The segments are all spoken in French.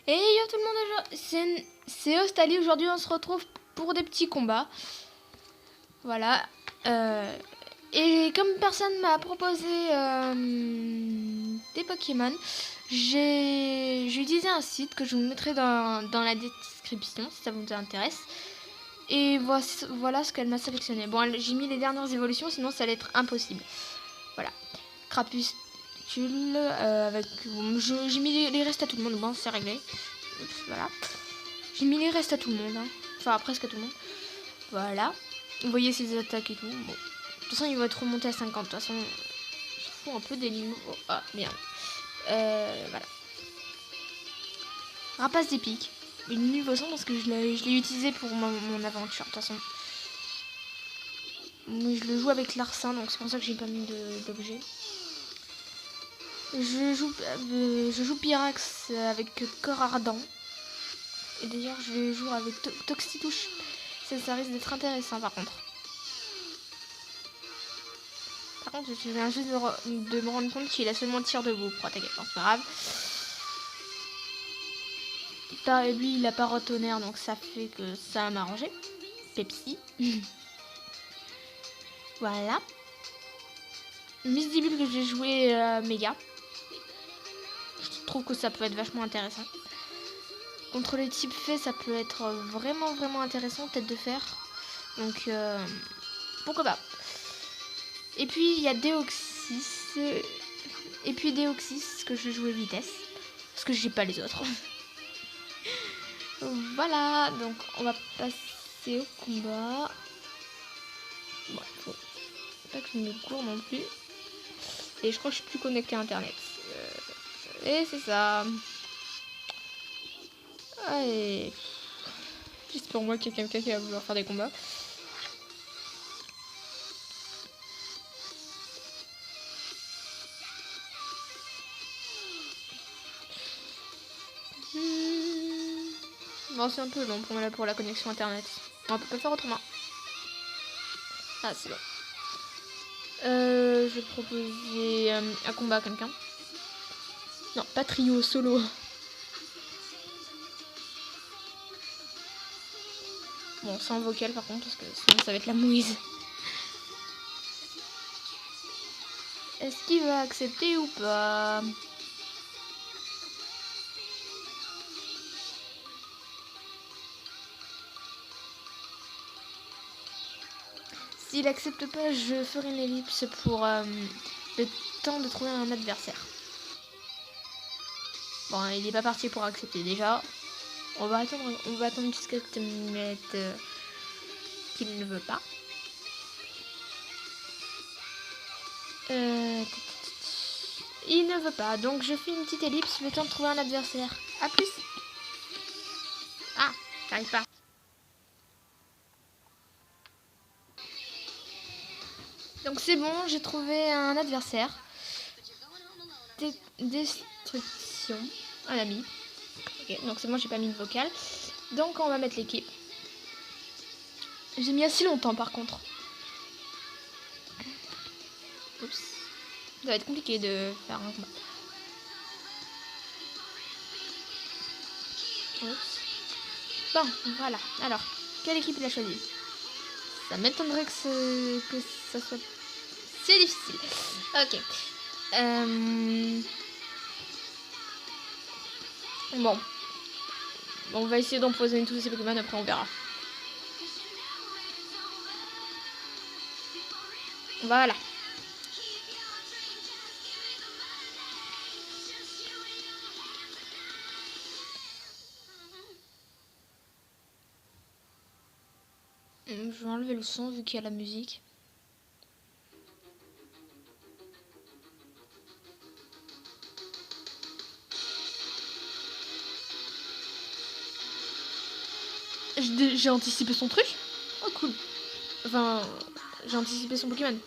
Et yo tout le monde, c'est Ostali. Aujourd'hui on se retrouve pour des petits combats. Voilà. Et comme personne m'a proposé des Pokémon, j'ai utilisé un site que je vous mettrai dans la description si ça vous intéresse. Et voilà ce qu'elle m'a sélectionné. Bon, j'ai mis les dernières évolutions, sinon ça allait être impossible. Voilà. Crapuscule, avec... j'ai mis les restes à tout le monde. Bon, c'est réglé. Oups, voilà. J'ai mis les restes à tout le monde. Hein. Enfin, presque à tout le monde. Voilà. Vous voyez ses attaques et tout. Bon. De toute façon, il va être remonté à 50. De toute façon, je fous un peu des lignes. Oh, ah, merde. Voilà. Rapace d'épique. Une niveau 100 parce que je l'ai utilisé pour mon aventure. De toute façon. Mais je le joue avec Larcin, donc c'est pour ça que j'ai pas mis d'objet. Je joue Pyrax avec Corps Ardent. Et d'ailleurs, je vais jouer avec Toxitouche. Ça risque d'être intéressant par contre. Par contre, je viens juste de me rendre compte qu'il a seulement tir debout. Oh, t'inquiète, c'est pas grave. Lui, il a pas tonnerre, donc ça fait que ça va m'arranger. Pepsi. Voilà. Misdibule que j'ai joué méga. Je trouve que ça peut être vachement intéressant. Contre les types faits, ça peut être vraiment intéressant, tête de fer. Donc, pourquoi pas. Et puis, il y a Deoxys. Et puis Deoxys, que je jouais vitesse. Parce que j'ai pas les autres. Voilà, donc on va passer au combat. Bon, faut pas que je me cours non plus. Et je crois que je suis plus connecté à internet. Et c'est ça. Allez. Juste pour moi qu'il y a quelqu'un qui va vouloir faire des combats. Bon, c'est un peu long pour la connexion internet. On peut pas faire autrement. Ah, c'est bon. Je vais proposer un combat à quelqu'un. Non, pas trio, solo. Bon, sans vocal par contre, parce que sinon ça va être la mouise. Est-ce qu'il va accepter ou pas? S'il accepte pas, je ferai une ellipse pour le temps de trouver un adversaire. Bon, il n'est pas parti pour accepter déjà. On va attendre jusqu'à ce qu'il mette qu'il ne veut pas. Il ne veut pas, donc je fais une petite ellipse, le temps de trouver un adversaire. A plus. Ah, j'arrive pas. Donc c'est bon, j'ai trouvé un adversaire. Destruction. Un ami. Ok, donc c'est bon, j'ai pas mis de vocal. Donc on va mettre l'équipe. J'ai mis assez longtemps par contre. Oups. Ça va être compliqué de faire un combat. Oups. Bon, voilà. Alors, quelle équipe il a choisi? Ça m'étonnerait que ça soit... C'est difficile. Ok. Bon. On va essayer d'empoisonner tous ces Pokémon, après on verra. Voilà. Je vais enlever le son vu qu'il y a la musique. J'ai anticipé son truc. Oh cool. Enfin, j'ai anticipé son Pokémon.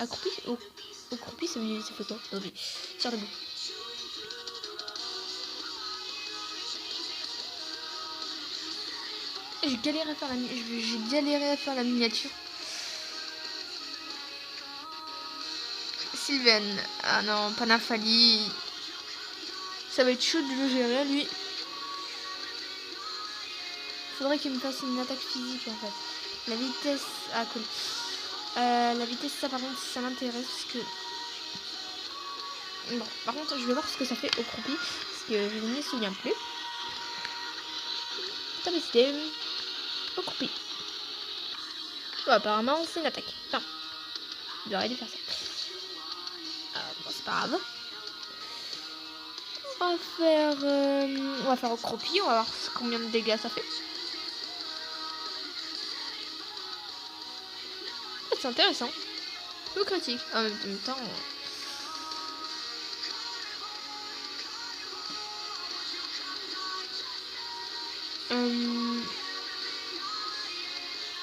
Accroupi. Accroupi, c'est fait quoi? Non, tire debout. J'ai galéré à faire la miniature. Sylvain. Ah non, pas Nafali. Ça va être chaud de le gérer, lui. Faudrait qu'il me fasse une attaque physique, en fait. La vitesse... Ah, cool. La vitesse, ça, par contre, ça m'intéresse, parce que... Bon, par contre, je vais voir ce que ça fait au croupi, parce que je ne me souviens plus. T'as décidé. Au croupi. Oh, apparemment, c'est une attaque. Non. J'aurais dû faire ça. Bon, c'est pas grave. On va faire au croupi. On va voir combien de dégâts ça fait. C'est intéressant. Peu critique. En même temps...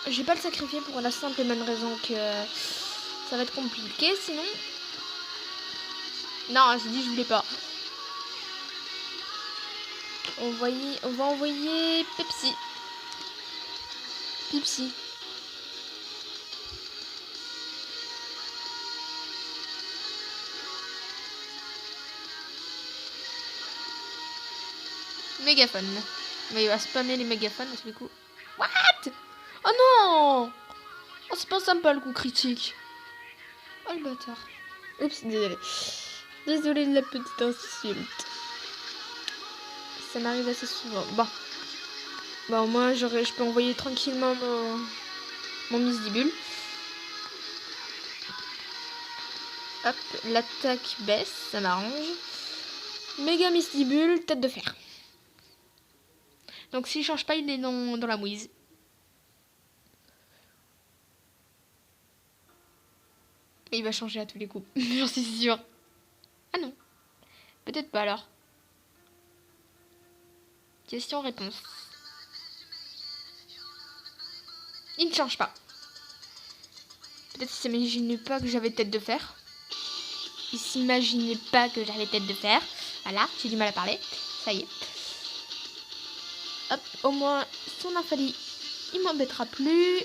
je vais pas le sacrifier pour la simple et bonne raison que ça va être compliqué sinon. Non, j'ai dit je voulais pas. On va envoyer Pepsi. Pepsi. Mégaphone. Mais il va spammer les mégaphones à tous les coups. What? Oh non! Oh, c'est pas sympa le coup critique. Oh le bâtard. Oups, désolé. Désolé de la petite insulte. Ça m'arrive assez souvent. Bon, moi je peux envoyer tranquillement mon Misdibule. Hop, l'attaque baisse, ça m'arrange. Méga Misdibule, tête de fer. Donc s'il change pas, il est dans la mouise. Et il va changer à tous les coups, j'en suis sûre. Ah non, peut-être pas alors. Question-réponse. Il ne change pas. Peut-être qu'il s'imaginait pas que j'avais tête de fer. Il s'imaginait pas que j'avais tête de fer. Voilà, j'ai du mal à parler. Ça y est. Hop, au moins, son infali, il m'embêtera plus.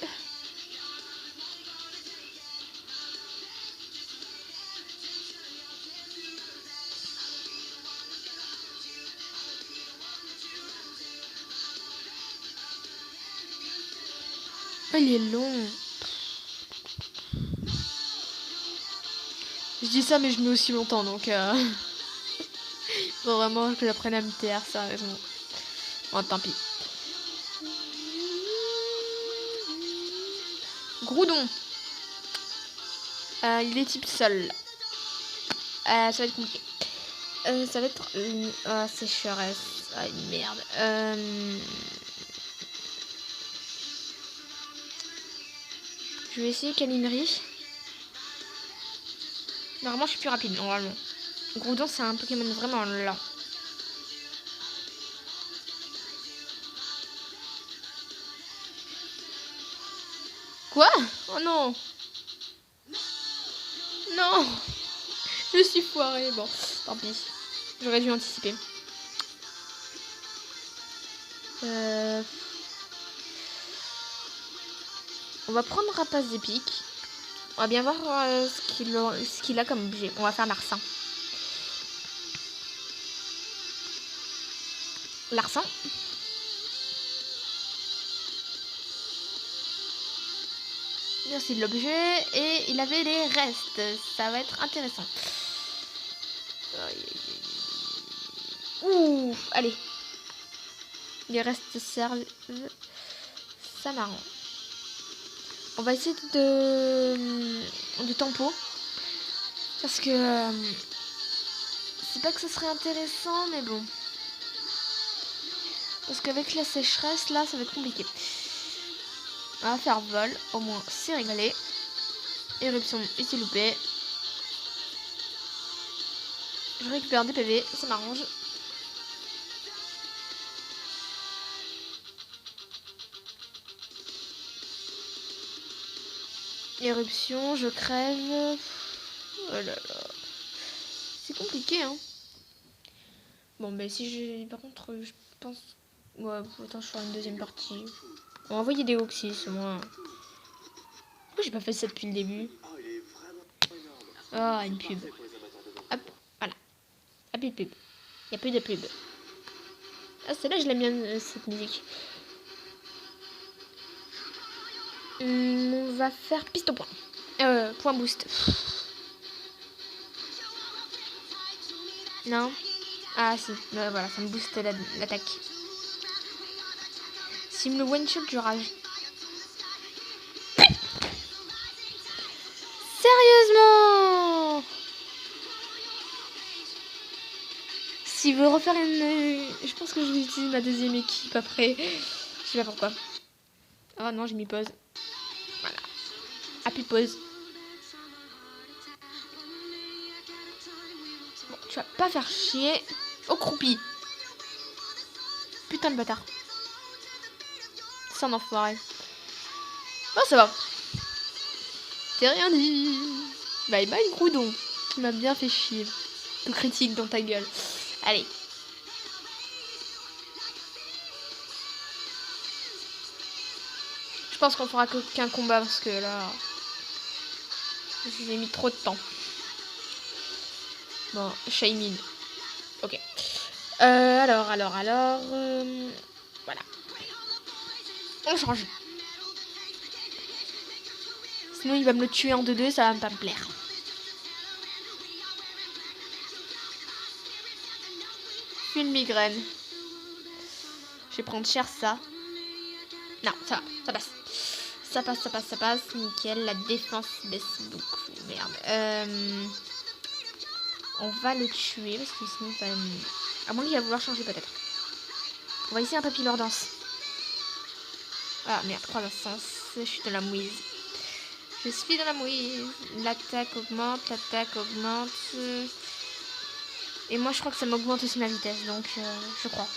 Oh, il est long. Je dis ça, mais je mets aussi longtemps, donc... faut vraiment que j'apprenne à me taire, sérieusement. Bon, tant pis. Groudon. Il est type sol. Ça va être compliqué. Ça va être... sécheresse. Ah, merde. Je vais essayer câlinerie. Normalement, je suis plus rapide, normalement. Groudon, c'est un Pokémon vraiment lent. Quoi? Oh non! Non! Je suis foirée. Bon, tant pis. J'aurais dû anticiper. On va prendre Rapace d'épique. On va bien voir ce qu'il a comme objet. On va faire Larcin. Larcin. Merci de l'objet. Et il avait les restes. Ça va être intéressant. Ouh, allez. Les restes servent. Ça m'arrange. On va essayer de tempo. Parce que... c'est pas que ce serait intéressant, mais bon. Parce qu'avec la sécheresse, là, ça va être compliqué. On va faire vol. Au moins, c'est réglé. Éruption, il s'est loupé. Je récupère des PV, ça m'arrange. Éruption, je crève. Oh là là. C'est compliqué, hein. Bon, ben si j'ai... Par contre, je pense... Ouais, attends, je ferai une deuxième partie. On va envoyer des Oxys, moi. Pourquoi j'ai pas fait ça depuis le début? Oh, une pub. Hop, voilà. Ah, plus de pub. Il n'y a plus de pub. Ah, celle-là, je l'aime bien, cette musique. On va faire piste au point. Point boost. Non. Ah, si. Voilà, ça me booste l'attaque. S'il me one-shot, je rage. Sérieusement? S'il veut refaire une... Je pense que je vais utiliser ma deuxième équipe après. Je sais pas pourquoi. Oh non, j'ai mis pause. Voilà. Appuie pause. Bon, tu vas pas faire chier. Oh, croupi. Putain de bâtard. C'est un enfoiré. Oh, ça va. T'es rien dit. Bye bye, Groudon. Qui m'a bien fait chier. Tout critique dans ta gueule. Allez. Je pense qu'on fera qu'un combat parce que là... J'ai mis trop de temps. Bon, Shaymin. Ok. Alors. Voilà. On change. Sinon, il va me le tuer en 2-2, ça va pas me plaire. Une migraine. Je vais prendre cher ça. Non, ça passe. Ça passe. Nickel. La défense baisse beaucoup. Merde. On va le tuer parce que sinon, ça va... À mon avis, il va vouloir changer peut-être. On va essayer un papillon danse. Ah merde, croissance. Je suis dans la mouise. Je suis dans la mouise. L'attaque augmente. Et moi, je crois que ça m'augmente aussi ma vitesse. Donc, je crois.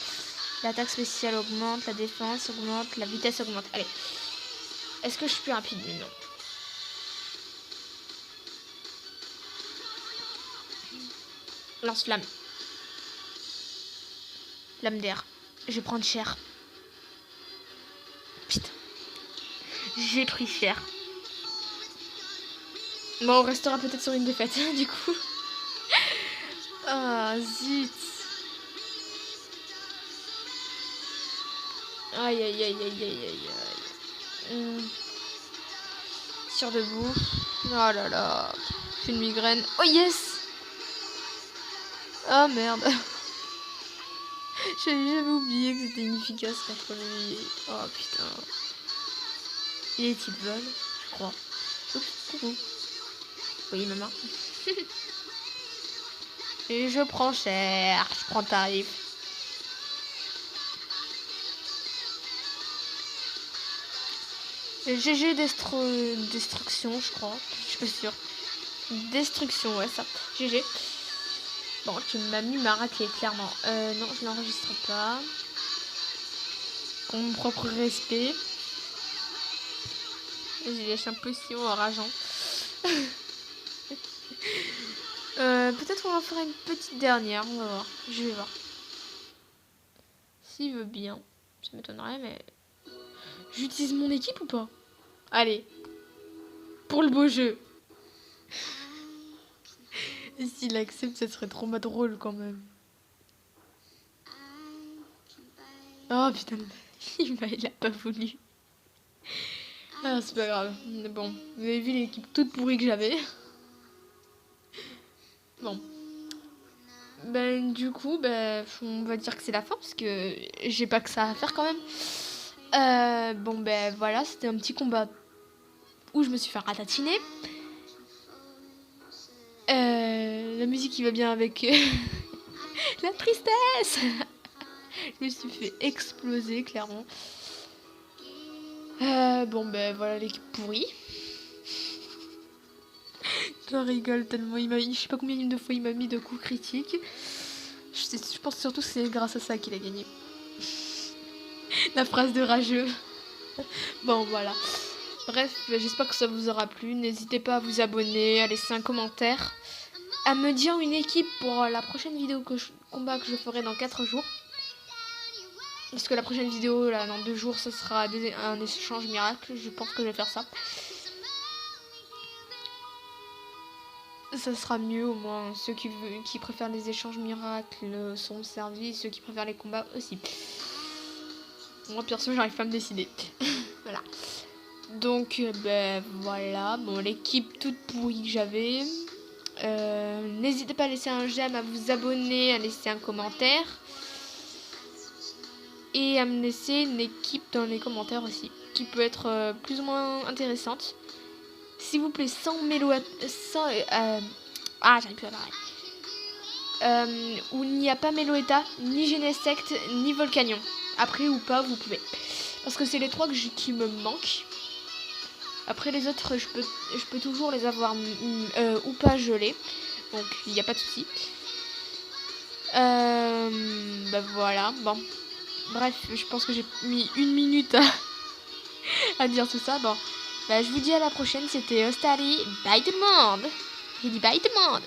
L'attaque spéciale augmente. La défense augmente. La vitesse augmente. Allez. Est-ce que je suis plus rapide? Non. Lance-flamme. Lame d'air. Je vais prendre cher. Putain. J'ai pris cher. Bon, on restera peut-être sur une défaite, du coup. Ah, zut. Aïe. Tire debout. Oh là là. J'ai une migraine. Oh yes. Oh merde. J'avais oublié que c'était inefficace contre lui. Oh putain. Il est type vol, je crois. Oups, coucou. Oui, maman. Et je prends cher. Je prends tarif. GG destruction, je crois. Je suis pas sûre. Destruction, ouais, ça. GG. Bon, tu m'as mis ma raclée, clairement. Non, je l'enregistre pas. Pour mon propre respect. J'ai lâché un potion en rageant. Peut-être on va faire une petite dernière. On va voir. Je vais voir. S'il veut bien. Ça m'étonnerait, mais... J'utilise mon équipe ou pas? Allez. Pour le beau jeu. Et s'il accepte, ça serait trop drôle quand même. Oh putain, il a pas voulu. Ah, c'est pas grave. Mais bon, vous avez vu l'équipe toute pourrie que j'avais. Bon. Ben, du coup, on va dire que c'est la fin parce que j'ai pas que ça à faire quand même. Bon, ben voilà, c'était un petit combat où je me suis fait ratatiner. La musique qui va bien avec la tristesse. Je me suis fait exploser, clairement. Bon, ben voilà l'équipe pourrie. Je rigole tellement. Je sais pas combien de fois il m'a mis de coups critiques. Je pense surtout que c'est grâce à ça qu'il a gagné. La phrase de rageux. Bon, voilà. Bref, j'espère que ça vous aura plu. N'hésitez pas à vous abonner, à laisser un commentaire, à me dire une équipe pour la prochaine vidéo combat que je ferai dans 4 jours. Parce que la prochaine vidéo, là, dans 2 jours, ce sera un échange miracle. Je pense que je vais faire ça. Ça sera mieux au moins. Ceux qui préfèrent les échanges miracles sont servis. Ceux qui préfèrent les combats aussi. Moi perso j'arrive pas à me décider. Voilà. Donc ben voilà. Bon, l'équipe toute pourrie que j'avais. N'hésitez pas à laisser un j'aime, à vous abonner, à laisser un commentaire. Et à me laisser une équipe dans les commentaires aussi. Qui peut être plus ou moins intéressante. S'il vous plaît, sans mélo... Sans... j'arrive plus à parler. Où il n'y a pas Meloetta, ni Genesect, ni Volcanion. Après ou pas, vous pouvez. Parce que c'est les 3 qui me manquent. Après les autres, je peux toujours les avoir ou pas gelés. Donc il n'y a pas de souci. Bah voilà, bon. Bref, je pense que j'ai mis 1 minute à dire tout ça. Bon, bah, je vous dis à la prochaine. C'était Ostari. Bye tout le monde. J'ai dit bye tout le monde.